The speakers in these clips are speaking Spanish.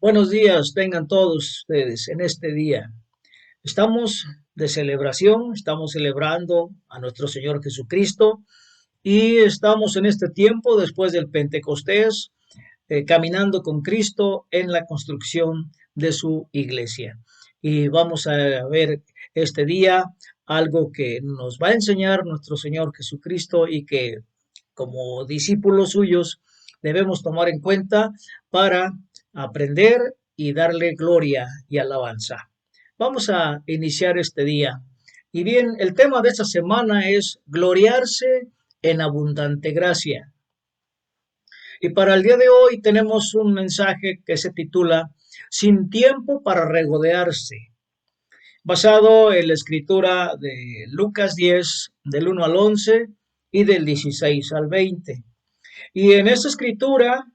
Buenos días, tengan todos ustedes en este día. Estamos de celebración, estamos celebrando a nuestro Señor Jesucristo y estamos en este tiempo después del Pentecostés, caminando con Cristo en la construcción de su iglesia. Y vamos a ver este día algo que nos va a enseñar nuestro Señor Jesucristo y que como discípulos suyos debemos tomar en cuenta para aprender y darle gloria y alabanza. Vamos a iniciar este día. Y bien, el tema de esta semana es gloriarse en abundante gracia. Y para el día de hoy tenemos un mensaje que se titula Sin tiempo para regodearse, basado en la escritura de Lucas 10, del 1 al 11 y del 16 al 20. Y en esta escritura,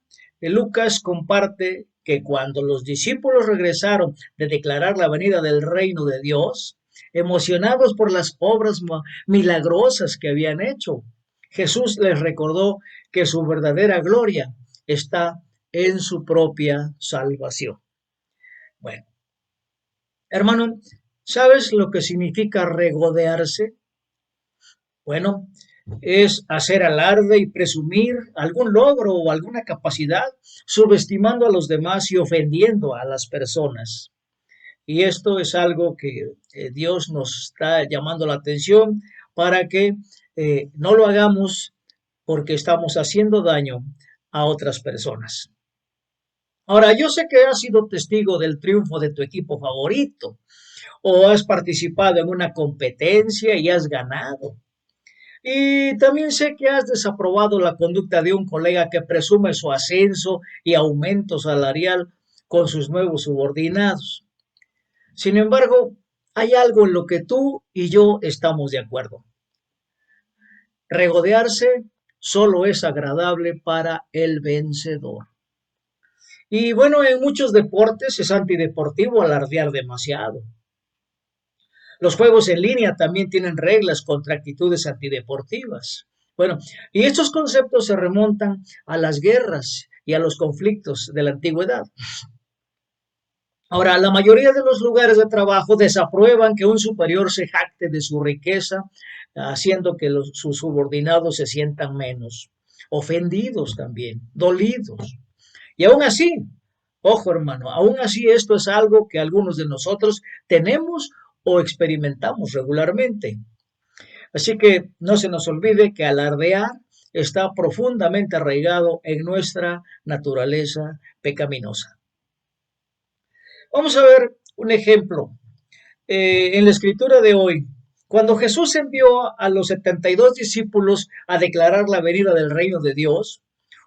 Lucas comparte que cuando los discípulos regresaron de declarar la venida del reino de Dios, emocionados por las obras milagrosas que habían hecho, Jesús les recordó que su verdadera gloria está en su propia salvación. Bueno, hermano, ¿sabes lo que significa regodearse? Bueno, es hacer alarde y presumir algún logro o alguna capacidad, subestimando a los demás y ofendiendo a las personas. Y esto es algo que Dios nos está llamando la atención para que no lo hagamos porque estamos haciendo daño a otras personas. Ahora, yo sé que has sido testigo del triunfo de tu equipo favorito o has participado en una competencia y has ganado. Y también sé que has desaprobado la conducta de un colega que presume su ascenso y aumento salarial con sus nuevos subordinados. Sin embargo, hay algo en lo que tú y yo estamos de acuerdo. Regodearse solo es agradable para el vencedor. Y bueno, en muchos deportes es antideportivo alardear demasiado. Los juegos en línea también tienen reglas contra actitudes antideportivas. Bueno, y estos conceptos se remontan a las guerras y a los conflictos de la antigüedad. Ahora, la mayoría de los lugares de trabajo desaprueban que un superior se jacte de su riqueza, haciendo que sus subordinados se sientan menos, ofendidos también, dolidos. Y aún así, ojo hermano, aún así esto es algo que algunos de nosotros tenemos o experimentamos regularmente. Así que no se nos olvide que alardear está profundamente arraigado en nuestra naturaleza pecaminosa. Vamos a ver un ejemplo. En la escritura de hoy, cuando Jesús envió a los 72 discípulos a declarar la venida del reino de Dios,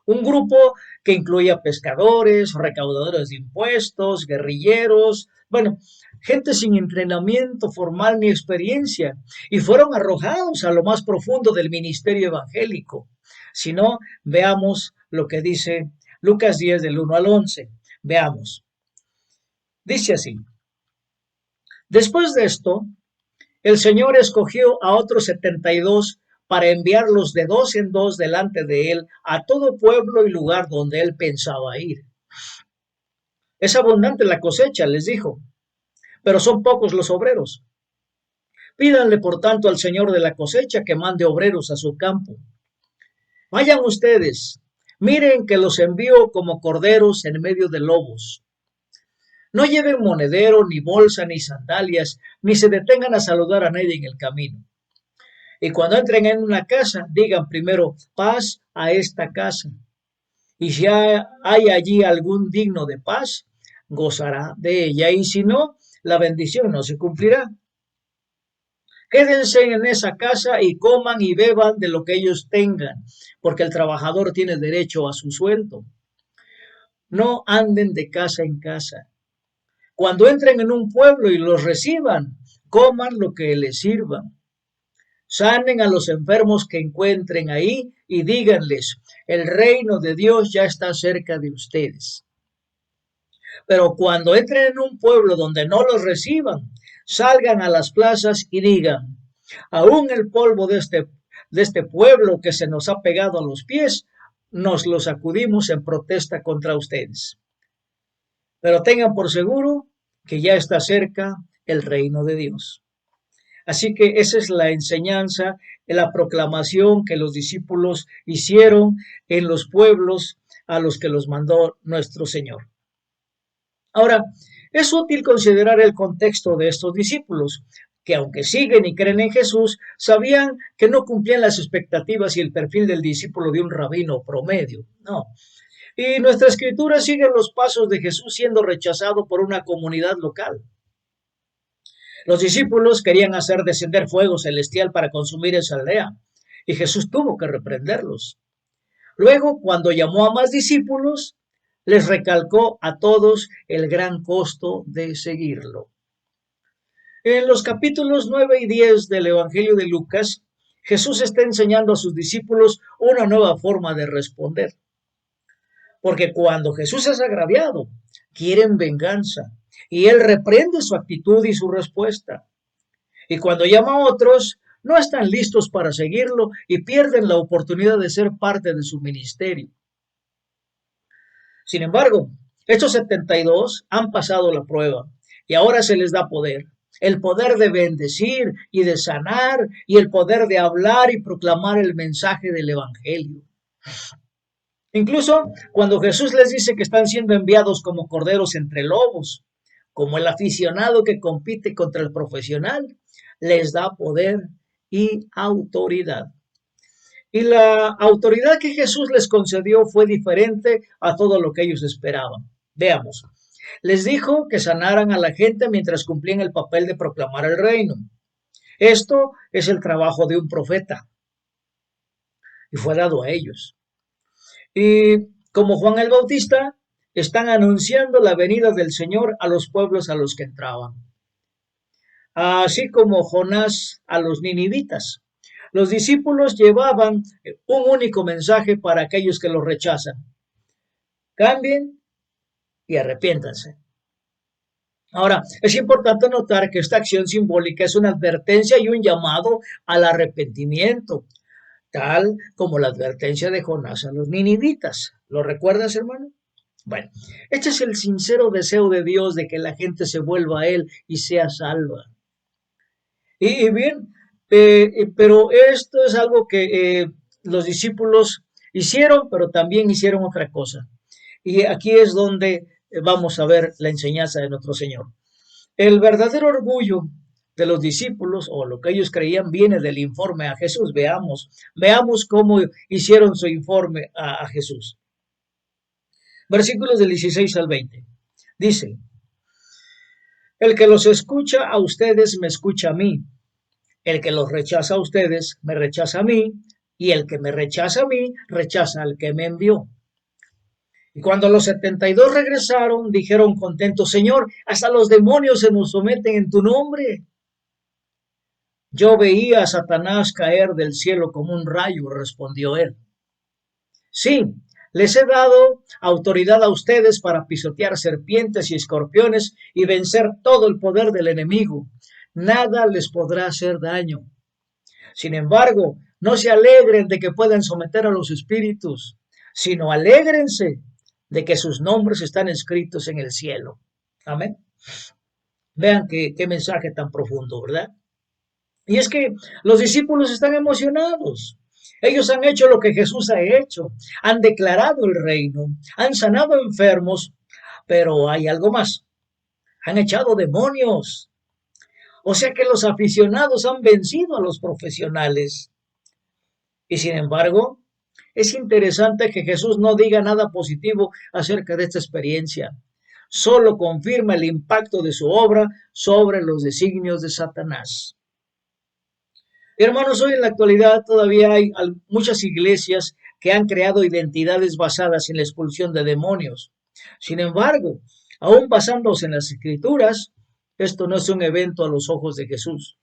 un grupo que incluía pescadores, recaudadores de impuestos, guerrilleros, bueno, gente sin entrenamiento formal ni experiencia, y fueron arrojados a lo más profundo del ministerio evangélico. Si no, veamos lo que dice Lucas 10 del 1 al 11. Veamos. Dice así. Después de esto, el Señor escogió a otros 72 para enviarlos de dos en dos delante de él a todo pueblo y lugar donde él pensaba ir. Es abundante la cosecha, les dijo, pero son pocos los obreros. Pídanle, por tanto, al Señor de la cosecha que mande obreros a su campo. Vayan ustedes, miren que los envío como corderos en medio de lobos. No lleven monedero, ni bolsa, ni sandalias, ni se detengan a saludar a nadie en el camino. Y cuando entren en una casa, digan primero, paz a esta casa. Y si hay allí algún digno de paz, gozará de ella. Y si no, la bendición no se cumplirá. Quédense en esa casa y coman y beban de lo que ellos tengan, porque el trabajador tiene derecho a su sueldo. No anden de casa en casa. Cuando entren en un pueblo y los reciban, coman lo que les sirvan. Sanen a los enfermos que encuentren ahí y díganles, el reino de Dios ya está cerca de ustedes. Pero cuando entren en un pueblo donde no los reciban, salgan a las plazas y digan, aún el polvo de este pueblo que se nos ha pegado a los pies, nos lo sacudimos en protesta contra ustedes. pero tengan por seguro que ya está cerca el reino de Dios. Así que esa es la enseñanza, la proclamación que los discípulos hicieron en los pueblos a los que los mandó nuestro Señor. Ahora, es útil considerar el contexto de estos discípulos, que aunque siguen y creen en Jesús, sabían que no cumplían las expectativas y el perfil del discípulo de un rabino promedio. No. Y nuestra escritura sigue los pasos de Jesús siendo rechazado por una comunidad local. Los discípulos querían hacer descender fuego celestial para consumir esa aldea, y Jesús tuvo que reprenderlos. Luego, cuando llamó a más discípulos, les recalcó a todos el gran costo de seguirlo. En los capítulos 9 y 10 del Evangelio de Lucas, Jesús está enseñando a sus discípulos una nueva forma de responder. Porque cuando Jesús es agraviado, quieren venganza, y Él reprende su actitud y su respuesta. Y cuando llama a otros, no están listos para seguirlo y pierden la oportunidad de ser parte de su ministerio. Sin embargo, estos 72 han pasado la prueba y ahora se les da poder. El poder de bendecir y de sanar y el poder de hablar y proclamar el mensaje del Evangelio. Incluso cuando Jesús les dice que están siendo enviados como corderos entre lobos, como el aficionado que compite contra el profesional, les da poder y autoridad. Y la autoridad que Jesús les concedió fue diferente a todo lo que ellos esperaban. Veamos. Les dijo que sanaran a la gente mientras cumplían el papel de proclamar el reino. Esto es el trabajo de un profeta. Y fue dado a ellos. Y como Juan el Bautista, están anunciando la venida del Señor a los pueblos a los que entraban. Así como Jonás a los ninivitas. Los discípulos llevaban un único mensaje para aquellos que los rechazan. Cambien y arrepiéntanse. Ahora, es importante notar que esta acción simbólica es una advertencia y un llamado al arrepentimiento, tal como la advertencia de Jonás a los ninivitas. ¿Lo recuerdas, hermano? Bueno, este es el sincero deseo de Dios de que la gente se vuelva a Él y sea salva. Y bien, pero esto es algo que los discípulos hicieron, pero también hicieron otra cosa. Y aquí es donde vamos a ver la enseñanza de nuestro Señor. El verdadero orgullo de los discípulos, o lo que ellos creían, viene del informe a Jesús. Veamos cómo hicieron su informe a Jesús. Versículos del 16 al 20. Dice, el que los escucha a ustedes me escucha a mí. El que los rechaza a ustedes me rechaza a mí. Y el que me rechaza a mí rechaza al que me envió. Y cuando los 72 regresaron, dijeron contentos, Señor, hasta los demonios se nos someten en tu nombre. Yo veía a Satanás caer del cielo como un rayo, respondió él. Sí, les he dado autoridad a ustedes para pisotear serpientes y escorpiones y vencer todo el poder del enemigo. Nada les podrá hacer daño. Sin embargo, no se alegren de que puedan someter a los espíritus, sino alégrense de que sus nombres están escritos en el cielo. Amén. Vean qué mensaje tan profundo, ¿verdad? Y es que los discípulos están emocionados. Ellos han hecho lo que Jesús ha hecho. Han declarado el reino. Han sanado enfermos. Pero hay algo más. Han echado demonios. O sea que los aficionados han vencido a los profesionales. Y sin embargo, es interesante que Jesús no diga nada positivo acerca de esta experiencia. Solo confirma el impacto de su obra sobre los designios de Satanás. Hermanos, hoy en la actualidad todavía hay muchas iglesias que han creado identidades basadas en la expulsión de demonios. Sin embargo, aún basándose en las escrituras, esto no es un evento a los ojos de Jesús.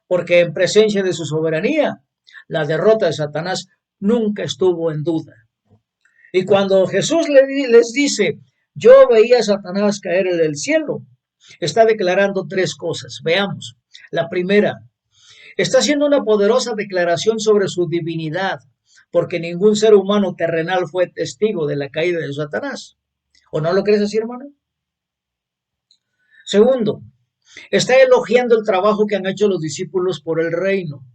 Porque en presencia de su soberanía, la derrota de Satanás nunca estuvo en duda. Y cuando Jesús les dice, yo veía a Satanás caer del cielo, está declarando tres cosas. Veamos. La primera, está haciendo una poderosa declaración sobre su divinidad, porque ningún ser humano terrenal fue testigo de la caída de Satanás. ¿O no lo crees así, hermano? Segundo, está elogiando el trabajo que han hecho los discípulos por el reino.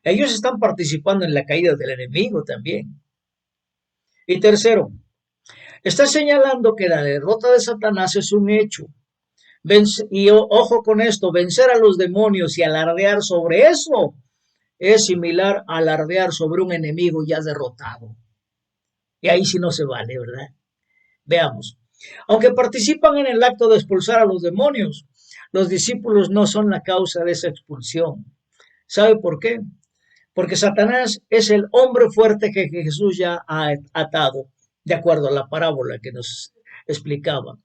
Ellos están participando en la caída del enemigo también. Y tercero, está señalando que la derrota de Satanás es un hecho. Y ojo con esto, vencer a los demonios y alardear sobre eso es similar a alardear sobre un enemigo ya derrotado. Y ahí sí no se vale, ¿verdad? Veamos. Aunque participan en el acto de expulsar a los demonios, los discípulos no son la causa de esa expulsión. ¿Sabe por qué? Porque Satanás es el hombre fuerte que Jesús ya ha atado, de acuerdo a la parábola que nos explicaba.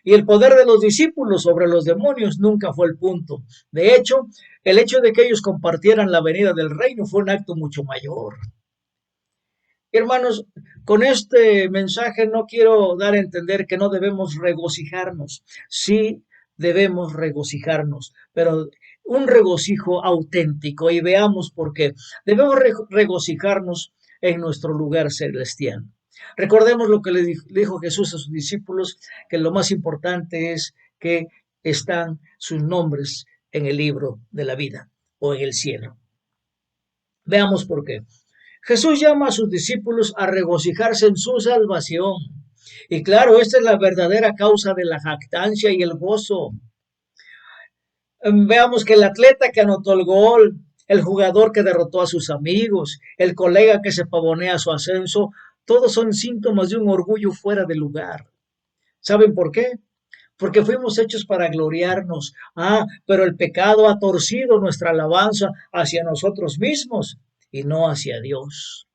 Y el poder de los discípulos sobre los demonios nunca fue el punto. De hecho, el hecho de que ellos compartieran la venida del reino fue un acto mucho mayor. Hermanos, con este mensaje no quiero dar a entender que no debemos regocijarnos. Sí debemos regocijarnos, pero un regocijo auténtico. Y veamos por qué. Debemos regocijarnos en nuestro lugar celestial. Recordemos lo que le dijo Jesús a sus discípulos, que lo más importante es que están sus nombres en el libro de la vida o en el cielo. Veamos por qué. Jesús llama a sus discípulos a regocijarse en su salvación. Y claro, esta es la verdadera causa de la jactancia y el gozo. Veamos que el atleta que anotó el gol, el jugador que derrotó a sus amigos, el colega que se pavonea su ascenso, todos son síntomas de un orgullo fuera de lugar. ¿Saben por qué? Porque fuimos hechos para gloriarnos. Pero el pecado ha torcido nuestra alabanza hacia nosotros mismos y no hacia Dios.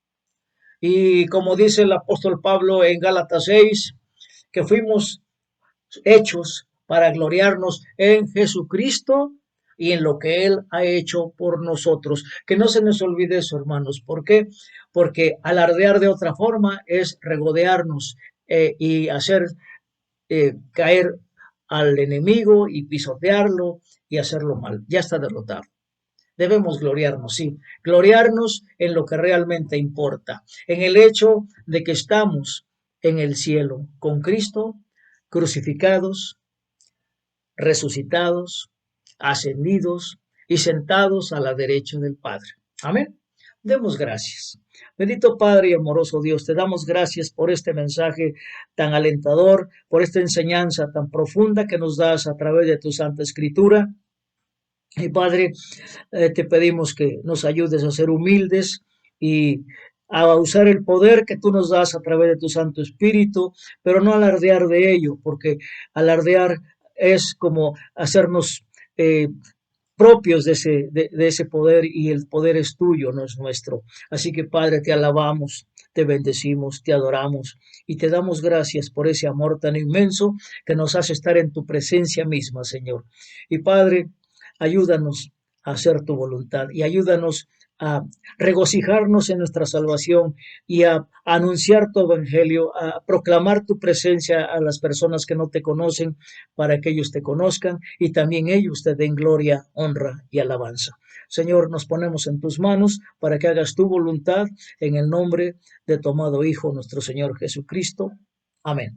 Y como dice el apóstol Pablo en Gálatas 6, que fuimos hechos para gloriarnos en Jesucristo y en lo que Él ha hecho por nosotros. Que no se nos olvide eso, hermanos. ¿Por qué? Porque alardear de otra forma es regodearnos y hacer caer al enemigo y pisotearlo y hacerlo mal. Ya está derrotado. Debemos gloriarnos, sí, gloriarnos en lo que realmente importa, en el hecho de que estamos en el cielo con Cristo, crucificados, resucitados, ascendidos y sentados a la derecha del Padre. Amén. Demos gracias. Bendito Padre y amoroso Dios, te damos gracias por este mensaje tan alentador, por esta enseñanza tan profunda que nos das a través de tu Santa Escritura. Y Padre, te pedimos que nos ayudes a ser humildes y a usar el poder que tú nos das a través de tu Santo Espíritu, pero no alardear de ello, porque alardear es como hacernos propios de ese poder, y el poder es tuyo, no es nuestro. Así que Padre, te alabamos, te bendecimos, te adoramos y te damos gracias por ese amor tan inmenso que nos hace estar en tu presencia misma, Señor. Y Padre, ayúdanos a hacer tu voluntad y ayúdanos a regocijarnos en nuestra salvación y a anunciar tu evangelio, a proclamar tu presencia a las personas que no te conocen, para que ellos te conozcan y también ellos te den gloria, honra y alabanza. Señor, nos ponemos en tus manos para que hagas tu voluntad en el nombre de tu amado Hijo, nuestro Señor Jesucristo. Amén.